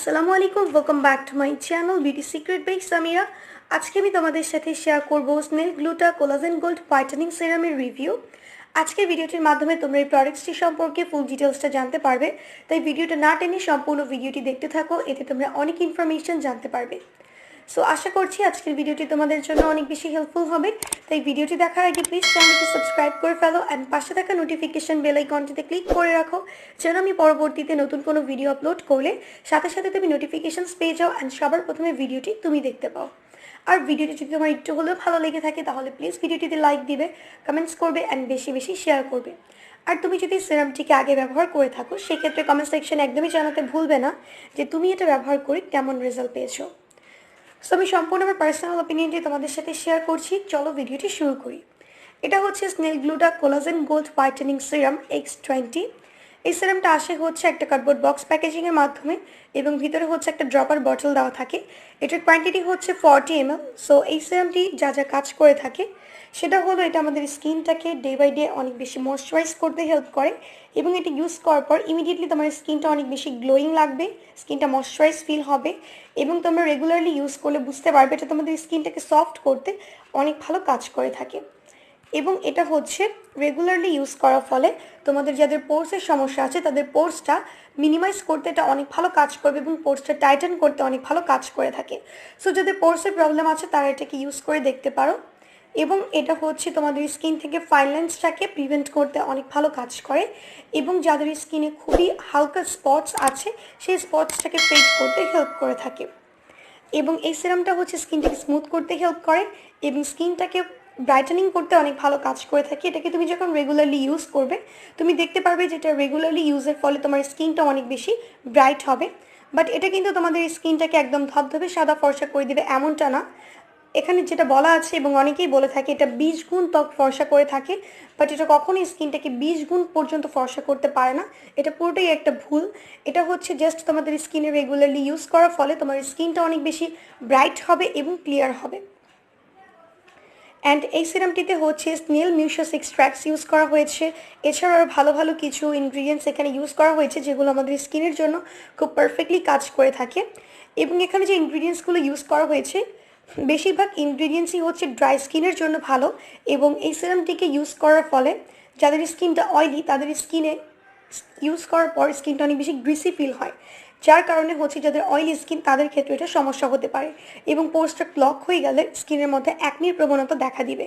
আসসালামু আলাইকুম, welcome back to my channel beauty secret by Samira. আজকে আমি তোমাদের সাথে শেয়ার করব snail gluta collagen gold whitening সিরামের রিভিউ। আজকের ভিডিওটির মাধ্যমে তোমরা এই প্রোডাক্টসটি সম্পর্কে ফুল ডিটেলসটা জানতে পারবে, তাই ভিডিওটা না টেনে সম্পূর্ণ ভিডিওটি দেখতে থাকো, এতে তোমরা অনেক ইনফরমেশন জানতে পারবে। সো আশা করছি আজকের ভিডিওটি তোমাদের জন্য অনেক বেশি হেল্পফুল হবে, তাই ভিডিওটি দেখার আগে প্লিজ চ্যানেলটি সাবস্ক্রাইব করে ফেলো অ্যান্ড পাশে থাকা নোটিফিকেশন বেল আইকনটিতে ক্লিক করে রাখো, যেন আমি পরবর্তীতে নতুন কোনো ভিডিও আপলোড করলে সাথে সাথে তুমি নোটিফিকেশনস পেয়ে যাও অ্যান্ড সবার প্রথমে ভিডিওটি তুমি দেখতে পাও। আর ভিডিওটি যদি তোমার একটু হলেও ভালো লেগে থাকে তাহলে প্লিজ ভিডিওটিতে লাইক দিবে, কমেন্টস করবে অ্যান্ড বেশি বেশি শেয়ার করবে। আর তুমি যদি সিরামটিকে আগে ব্যবহার করে থাকো সেক্ষেত্রে কমেন্ট সেকশনে একদমই জানাতে ভুলবে না যে তুমি এটা ব্যবহার করে কেমন রেজাল্ট পেয়েছো। সো আমি সম্পূর্ণ আমার পার্সোনাল অপিনিয়নটি তোমাদের সাথে শেয়ার করছি, চলো ভিডিওটি শুরু করি। এটা হচ্ছে snail gluta collagen gold whitening serum X20। এই সিরামটা আসে হচ্ছে একটা কার্ডবোর্ড বক্স প্যাকেজিংয়ের মাধ্যমে এবং ভিতরে হচ্ছে একটা ড্রপার বটল দেওয়া থাকে। এটার কোয়ান্টিটি হচ্ছে 40 ml। সো এই সিরামটি যা যা কাজ করে থাকে সেটা হলো এটা আমাদের স্কিনটাকে ডে বাই ডে অনেক বেশি ময়শ্চারাইজ করতে হেল্প করে এবং এটা ইউজ করার পর ইমিডিয়েটলি তোমার স্কিনটা অনেক বেশি গ্লোয়িং লাগবে, স্কিনটা ময়শ্চারাইজ ফিল হবে এবং তোমরা রেগুলারলি ইউজ করলে বুঝতে পারবে এটা তোমাদের স্কিনটাকে সফট করতে অনেক ভালো কাজ করে থাকে। এবং এটা হচ্ছে রেগুলারলি ইউজ করার ফলে তোমাদের যাদের পোর্সের সমস্যা আছে তাদের পোর্সটা মিনিমাইজ করতে এটা অনেক ভালো কাজ করবে এবং পোর্সটা টাইটেন করতে অনেক ভালো কাজ করে থাকে। সো যাদের পোর্সের প্রবলেম আছে তারা এটাকে ইউজ করে দেখতে পারো এবং এটা হচ্ছে তোমাদের স্কিন থেকে ফাইন লাইন্সটাকে প্রিভেন্ট করতে অনেক ভালো কাজ করে এবং যাদের স্কিনে খুবই হালকা স্পটস আছে সেই স্পটসটাকে ফেড করতে হেল্প করে থাকে। এবং এই সিরামটা হচ্ছে স্কিনটাকে স্মুথ করতে হেল্প করে এবং স্কিনটাকে ব্রাইটেনিং করতে অনেক ভালো কাজ করে থাকে। এটাকে তুমি যখন রেগুলারলি ইউজ করবে তুমি দেখতে পারবে যে এটা রেগুলারলি ইউজের ফলে তোমার স্কিনটা অনেক বেশি ব্রাইট হবে। বাট এটা কিন্তু তোমাদের স্কিনটাকে একদম ধবধবে সাদা ফর্সা করে দেবে এমনটা না। এখানে যেটা বলা আছে এবং অনেকেই বলে থাকে এটা 20 গুণ ত্বক ফর্সা করে থাকে, বাট এটা কখনোই স্কিনটাকে 20 গুণ পর্যন্ত ফর্সা করতে পারে না। এটা পুরোটাই একটা ভুল। এটা হচ্ছে জাস্ট তোমাদের স্কিনে রেগুলারলি ইউজ করার ফলে তোমার স্কিনটা অনেক বেশি ব্রাইট হবে এবং ক্লিয়ার হবে। অ্যান্ড এই সিরামটিতে হচ্ছে স্নেল মিউশাস এক্সট্র্যাক্টস ইউজ করা হয়েছে, এছাড়াও আরও ভালো ভালো কিছু ইনগ্রিডিয়েন্টস এখানে ইউজ করা হয়েছে যেগুলো আমাদের স্কিনের জন্য খুব পারফেক্টলি কাজ করে থাকে। এবং এখানে যে ইনগ্রিডিয়েন্টসগুলো ইউজ করা হয়েছে বেশিরভাগ ইনগ্রিডিয়েন্টসই হচ্ছে ড্রাই স্কিনের জন্য ভালো এবং এই সিরামটিকে ইউজ করার ফলে যাদের স্কিনটা অয়েলি তাদের স্কিনে ইউজ করার পর স্কিনটা অনেক বেশি গ্রিসি ফিল হয়, যার কারণে হচ্ছে যাদের অয়েলি স্কিন তাদের ক্ষেত্রে এটা সমস্যা হতে পারে এবং পোর্সটা ক্লক হয়ে গেলে স্কিনের মধ্যে অ্যাকনির প্রবণতা দেখা দিবে।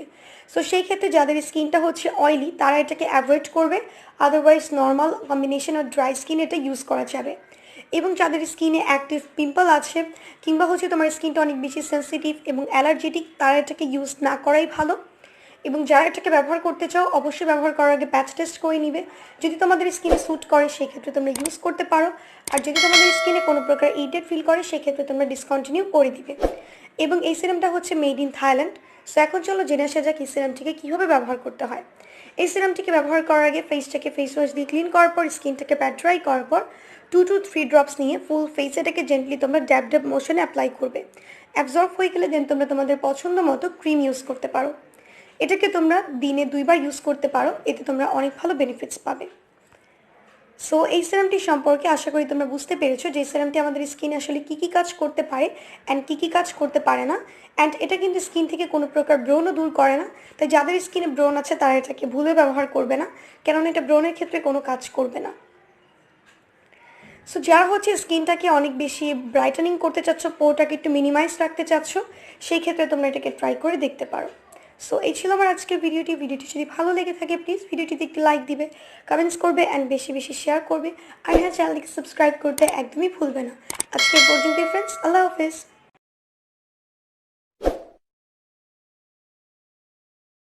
সো সেই ক্ষেত্রে যাদের স্কিনটা হচ্ছে অয়েলি তারা এটাকে অ্যাভয়েড করবে, otherwise normal combination of dry skin এটা ইউজ করা যাবে। এবং যাদের স্কিনে অ্যাক্টিভ পিম্পল আছে কিংবা হচ্ছে তোমার স্কিনটা অনেক বেশি সেন্সিটিভ এবং অ্যালার্জেটিক তারা এটাকে ইউজ না করাই ভালো। এবং যারা এটাকে ব্যবহার করতে চাও অবশ্যই ব্যবহার করার আগে প্যাচ টেস্ট করে নিবে, যদি তোমাদের স্কিনে স্যুট করে সেক্ষেত্রে তোমরা ইউজ করতে পারো, আর যদি তোমাদের স্কিনে কোনো প্রকার ইরিটেট ফিল করে সেক্ষেত্রে তোমরা ডিসকন্টিনিউ করে দিবে। এবং এই সিরামটা হচ্ছে মেড ইন থাইল্যান্ড। সো এখন চলো জেনে আসা যাক এই সিরামটিকে কীভাবে ব্যবহার করতে হয়। এই সিরামটিকে ব্যবহার করার আগে ফেসটাকে ফেস ওয়াশ দিয়ে ক্লিন করার পর স্কিনটাকে প্যাট ড্রাই করার পর 2 to 3 ড্রপস নিয়ে ফুল ফেস এটাকে জেন্টলি তোমরা ড্যাব ড্যাব মোশনে অ্যাপ্লাই করবে। অ্যাবজর্ব হয়ে গেলে দেন তোমরা তোমাদের পছন্দ মতো ক্রিম ইউজ করতে পারো। এটাকে তোমরা দিনে 2 বার ইউজ করতে পারো, এতে তোমরা অনেক ভালো বেনিফিটস পাবে। সো এই সিরামটি সম্পর্কে আশা করি তোমরা বুঝতে পেরেছো যে এই সিরামটি আমাদের স্কিনে আসলে কী কী কাজ করতে পারে অ্যান্ড কী কী কাজ করতে পারে না। অ্যান্ড এটা কিন্তু স্কিন থেকে কোনো প্রকার ব্রণও দূর করে না, তাই যাদের স্কিনে ব্রণ আছে তারা এটাকে ভুলে ব্যবহার করবে না, কেননা এটা ব্রণের ক্ষেত্রে কোনো কাজ করবে না। সো যারা হচ্ছে স্কিনটাকে অনেক বেশি ব্রাইটেনিং করতে চাচ্ছ, পোরটাকে একটু মিনিমাইজ রাখতে চাচ্ছ, সেই ক্ষেত্রে তোমরা এটাকে ট্রাই করে দেখতে পারো। সো এই ছিল আমার আজকের ভিডিওটি যদি ভালো লেগে থাকে প্লিজ ভিডিওটিতে একটি লাইক দিবে, কমেন্টস করবে অ্যান্ড বেশি বেশি শেয়ার করবে। আর হ্যাঁ, চ্যানেলটিকে সাবস্ক্রাইব করতে একদমই ভুলবে না। আজকে পর্যন্ত ফ্রেন্ডস, আল্লাহ হাফেজ।